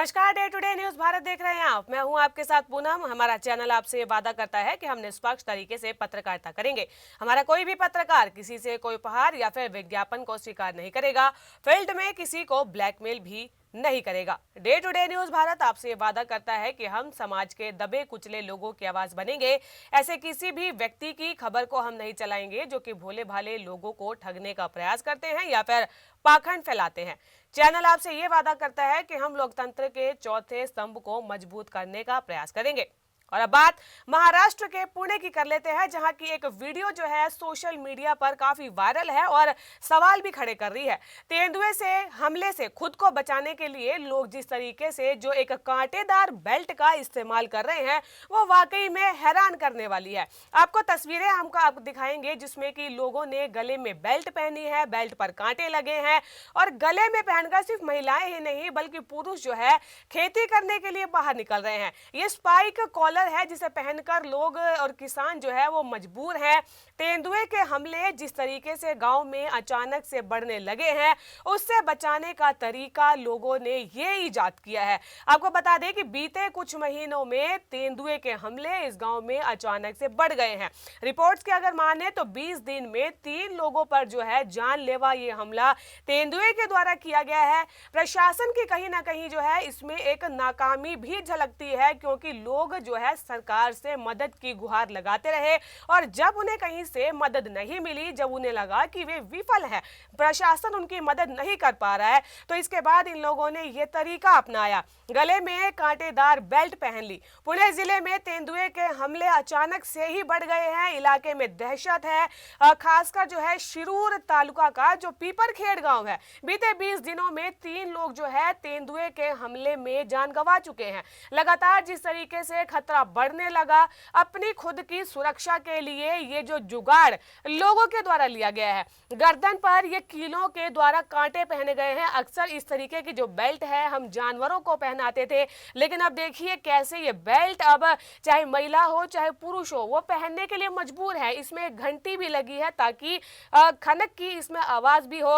नमस्कार, day today news Bharat देख रहे हैं आप। मैं हूं आपके साथ पूनम। हमारा चैनल आपसे ये वादा करता है कि हम निष्पक्ष तरीके से पत्रकारिता करेंगे। हमारा कोई भी पत्रकार किसी से कोई उपहार या फिर विज्ञापन को स्वीकार नहीं करेगा। फील्ड में किसी को ब्लैकमेल भी नहीं करेगा। डे टुडे न्यूज भारत आपसे ये वादा करता है कि हम समाज के दबे कुचले लोगों की आवाज बनेंगे। ऐसे किसी भी व्यक्ति की खबर को हम नहीं चलाएंगे जो कि भोले भाले लोगों को ठगने का प्रयास करते हैं या फिर पाखंड फैलाते हैं। चैनल आपसे ये वादा करता है कि हम लोकतंत्र के चौथे स्तंभ को मजबूत करने का प्रयास करेंगे। और अब बात महाराष्ट्र के पुणे की कर लेते हैं, जहां की एक वीडियो जो है सोशल मीडिया पर काफी वायरल है और सवाल भी खड़े कर रही है। तेंदुए से हमले से खुद को बचाने के लिए लोग जिस तरीके से जो एक कांटेदार बेल्ट का इस्तेमाल कर रहे हैं वो वाकई में हैरान करने वाली है। आपको तस्वीरें आपको दिखाएंगे जिसमें कि लोगों ने गले में बेल्ट पहनी है, बेल्ट पर कांटे लगे हैं और गले में पहनकर सिर्फ महिलाएं ही नहीं बल्कि पुरुष जो है खेती करने के लिए बाहर निकल रहे हैं। ये स्पाइक कॉलर है जिसे पहनकर लोग और किसान जो है वो मजबूर हैं। तेंदुए के हमले जिस तरीके से गांव में अचानक से बढ़ने लगे हैं उससे बचाने का तरीका लोगों ने ये इजाद किया है। आपको बता दें कि बीते कुछ महीनों में तेंदुए के हमले इस गांव में अचानक से बढ़ गए हैं। रिपोर्ट्स के अगर माने तो 20 दिन में 3 लोगों पर जो है जानलेवा ये हमला तेंदुए के द्वारा किया गया है। प्रशासन की कहीं ना कहीं जो है इसमें एक नाकामी भी झलकती है, क्योंकि लोग जो है सरकार से मदद की गुहार लगाते रहे और जब उन्हें कहीं से मदद नहीं मिली, जब उन्हें लगा कि वे विफल हैं, प्रशासन उनकी मदद नहीं कर पा रहा है, तो इसके बाद इन लोगों ने यह तरीका अपनाया। गले में कांटेदार बेल्ट पहन ली। पुणे जिले में तेंदुए के हमले अचानक से ही बढ़ गए हैं। इलाके में दहशत है, खासकर जो है शिरूर तालुका का जो पीपरखेड़ गांव है। बीते 20 दिनों में 3 लोग जो है तेंदुए के हमले में जान गंवा चुके हैं। लगातार जिस तरीके से खतरा बढ़ने लगा, अपनी खुद की सुरक्षा के लिए ये जो जुगाड़ लोगों के द्वारा लिया गया है, गर्दन पर ये कीलों के द्वारा कांटे पहने गए हैं। अक्सर इस तरीके की जो बेल्ट है हम जानवरों को पहनाते थे, लेकिन अब देखिए कैसे ये बेल्ट अब चाहे महिला हो चाहे पुरुष हो वो पहनने के लिए मजबूर है। इसमें एक घंटी भी लगी है ताकि खनक की इसमें आवाज भी हो।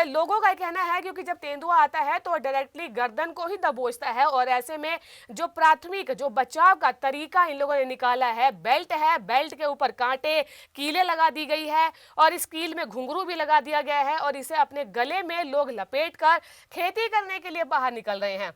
लोगों का कहना है क्योंकि जब तेंदुआ आता है तो डायरेक्टली गर्दन को ही दबोचता है और ऐसे में जो प्राथमिक जो बचाव का तरीका इन लोगों ने निकाला है बेल्ट है। बेल्ट के ऊपर कांटे कीले लगा दी गई है और इस कील में घुंघरू भी लगा दिया गया है और इसे अपने गले में लोग लपेटकर खेती करने के लिए बाहर निकल रहे हैं।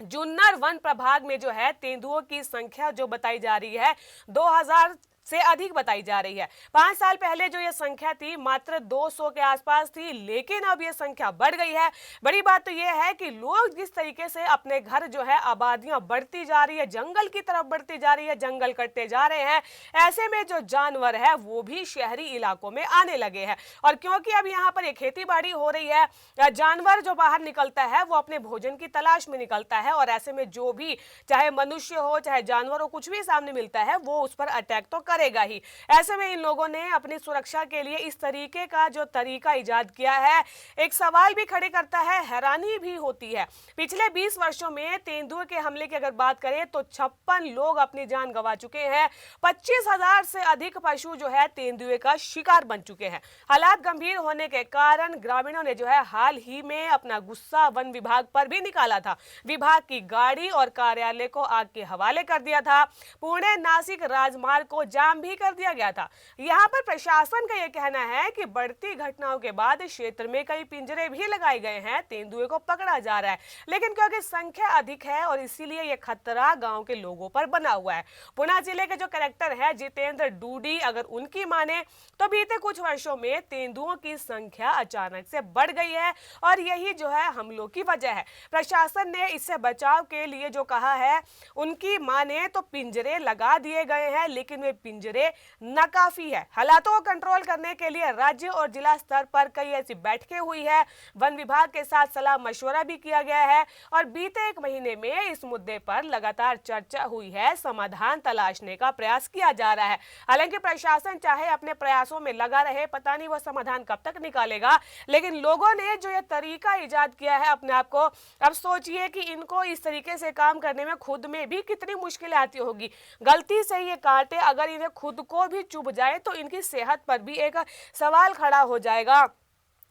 जुन्नर वन प्रभाग में जो है तेंदुओं की संख्या जो बताई जा रही है 2000 से अधिक बताई जा रही है। 5 साल पहले जो ये संख्या थी मात्र 200 के आसपास थी, लेकिन अब ये संख्या बढ़ गई है। बड़ी बात तो ये है कि लोग जिस तरीके से अपने घर जो है आबादियां बढ़ती जा रही है, जंगल की तरफ बढ़ती जा रही है, जंगल कटते जा रहे हैं, ऐसे में जो जानवर है वो भी शहरी इलाकों में आने लगे हैं। और क्योंकि अब यहाँ पर ये खेती बाड़ी हो रही है, जानवर जो बाहर निकलता है वो अपने भोजन की तलाश में निकलता है और ऐसे में जो भी चाहे मनुष्य हो चाहे जानवर हो कुछ भी सामने मिलता है वो उस पर अटैक तो करेगा ही। ऐसे में इन लोगों ने अपनी सुरक्षा के लिए इस तरीके का जो तरीका इजाद किया है एक सवाल भी खड़े करता है, हैरानी भी होती है। पिछले 20 वर्षों में तेंदुए के हमले की अगर बात करें तो 56 लोग अपनी जान गंवा चुके हैं। 25,000 से अधिक पशु जो है तेंदुए का शिकार बन चुके हैं। हालात गंभीर होने के कारण ग्रामीणों ने जो है हाल ही में अपना गुस्सा वन विभाग पर भी निकाला था। विभाग की गाड़ी और कार्यालय को आग के हवाले कर दिया था। पुणे नासिक राजमार्ग को जाम भी कर दिया गया था। यहां पर प्रशासन का यह कहना है कि बढ़ती घटनाओं के बाद क्षेत्र में कई पिंजरे भी लगाए गए हैं, तेंदुए को पकड़ा जा रहा है, लेकिन क्योंकि संख्या अधिक है और इसीलिए यह खतरा गांव के लोगों पर बना हुआ है। पुणे जिले के जो कलेक्टर है जितेंद्र डूडी, अगर उनकी माने तो बीते कुछ वर्षों में तेंदुओं की संख्या अचानक से बढ़ गई है और यही जो है हमलों की वजह है। प्रशासन ने इससे बचाव के लिए जो कहा है, उनकी माने तो पिंजरे लगा दिए गए हैं, लेकिन वे पिंजरे नाकाफी है। हालातों को कंट्रोल करने के लिए राज्य और जिला स्तर पर कई ऐसी बैठकें हुई है, वन विभाग के साथ सलाह मशवरा भी किया गया है और बीते 1 महीने में इस मुद्दे पर लगातार चर्चा हुई है, समाधान तलाशने का प्रयास किया जा रहा है। हालांकि प्रशासन चाहे अपने प्रयासों में लगा रहे, पता नहीं वह समाधान कब तक निकालेगा, लेकिन लोगों ने जो यह तरीका इजाद किया है अपने आप को, अब सोचिए कि इनको इस तरीके से काम करने में खुद में भी कितनी मुश्किलें आती होगी। गलती से ये कांटे अगर इन्हें खुद को भी चुभ जाए तो इनकी सेहत पर भी एक सवाल खड़ा हो जाएगा।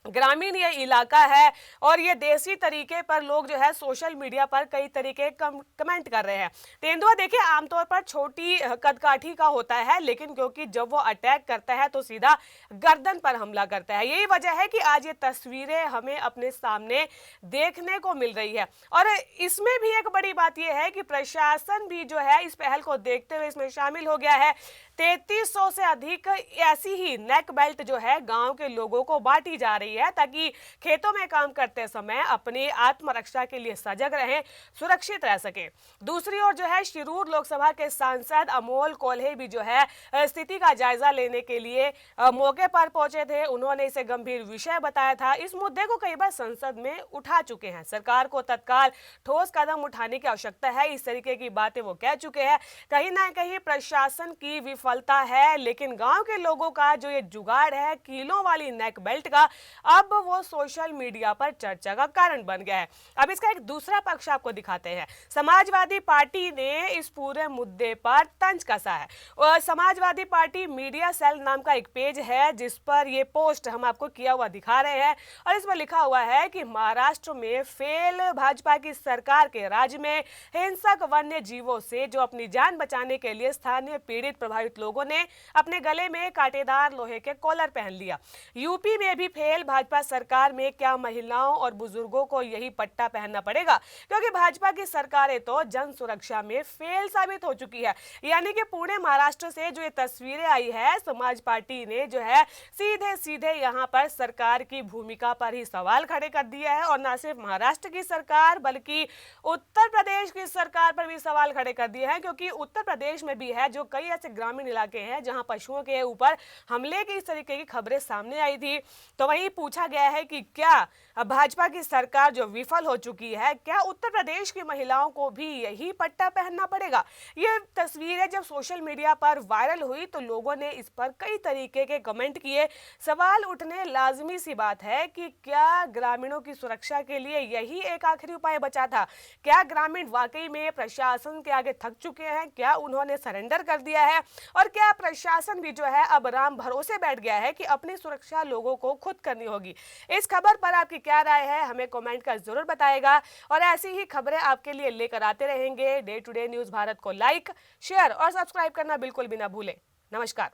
ग्रामीण ये इलाका है और ये देसी तरीके पर लोग जो है सोशल मीडिया पर कई तरीके कमेंट कर रहे हैं। तेंदुआ देखिए आमतौर पर छोटी कदकाठी का होता है, लेकिन क्योंकि जब वो अटैक करता है तो सीधा गर्दन पर हमला करता है। यही वजह है कि आज ये तस्वीरें हमें अपने सामने देखने को मिल रही है। और इसमें भी एक बड़ी बात यह है कि प्रशासन भी जो है इस पहल को देखते हुए इसमें शामिल हो गया है। 3300 से अधिक ऐसी ही नेक बेल्ट जो है गांव के लोगों को बांटी जा रही है, ताकि खेतों में काम करते समय अपनी आत्मरक्षा के लिए सजग रहें, सुरक्षित रह सके। दूसरी ओर जो है शिरूर लोकसभा के सांसद अमोल कोल्हे भी जो है स्थिति का जायजा लेने के लिए मौके पर पहुंचे थे। उन्होंने इसे गंभीर विषय बताया था। इस मुद्दे को कई बार संसद में उठा चुके हैं। सरकार को तत्काल ठोस कदम उठाने की आवश्यकता है, इस तरीके की बातें वो कह चुके हैं। कहीं ना कहीं प्रशासन की विफलता है, लेकिन गांव के लोगों का जो ये जुगाड़ है कीलों वाली नेक बेल्ट का, अब वो सोशल मीडिया पर चर्चा का कारण बन गया है। अब इसका एक दूसरा पक्ष आपको दिखाते हैं। समाजवादी पार्टी ने इस पूरे मुद्दे पर तंज कसा है और समाजवादी पार्टी मीडिया सेल नाम का एक पेज है जिस पर ये पोस्ट हम आपको किया हुआ दिखा रहे हैं, और इसमें लिखा हुआ है कि महाराष्ट्र में फेल भाजपा की सरकार के राज्य में हिंसक वन्य जीवों से जो अपनी जान बचाने के लिए स्थानीय पीड़ित प्रभावित लोगों ने अपने गले में कांटेदार लोहे के कॉलर पहन लिया। यूपी में भी फेल भाजपा सरकार में क्या महिलाओं और बुजुर्गों को यही पट्टा पहनना पड़ेगा, क्योंकि भाजपा की सरकारें तो जन सुरक्षा में फेल साबित हो चुकी है। यानी कि पुणे महाराष्ट्र से जो ये तस्वीरें आई है, समाज पार्टी ने जो है सीधे सीधे यहाँ पर सरकार की भूमिका पर ही सवाल खड़े कर दिया है, और न सिर्फ महाराष्ट्र की सरकार बल्कि उत्तर प्रदेश की सरकार पर भी सवाल खड़े कर दिए हैं, क्योंकि उत्तर प्रदेश में भी है जो कई ऐसे ग्रामीण इलाके हैं जहां पशुओं के ऊपर हमले की इस तरीके की खबरें सामने आई थी। तो वहीं पूछा गया है कि क्या भाजपा की सरकार जो विफल हो चुकी है, क्या उत्तर प्रदेश की महिलाओं को भी यही पट्टा पहनना पड़ेगा? ये तस्वीरें जब सोशल मीडिया पर वायरल हुई तो लोगों ने इस पर कई तरीके के कमेंट किए। सवाल उठने लाजमी सी बात है कि क्या ग्रामीणों की सुरक्षा के लिए यही एक आखिरी उपाय बचा था? क्या ग्रामीण वाकई में प्रशासन के आगे थक चुके हैं? क्या उन्होंने सरेंडर कर दिया है? और क्या प्रशासन भी जो है अब राम भरोसे बैठ गया है कि अपनी सुरक्षा लोगों को खुद करनी होगी? इस खबर पर आपकी क्या राय है, हमें कमेंट कर जरूर बताएगा, और ऐसी ही खबरें आपके लिए लेकर आते रहेंगे। Day to day news Bharat को लाइक, शेयर और सब्सक्राइब करना बिल्कुल भी ना भूलें। नमस्कार।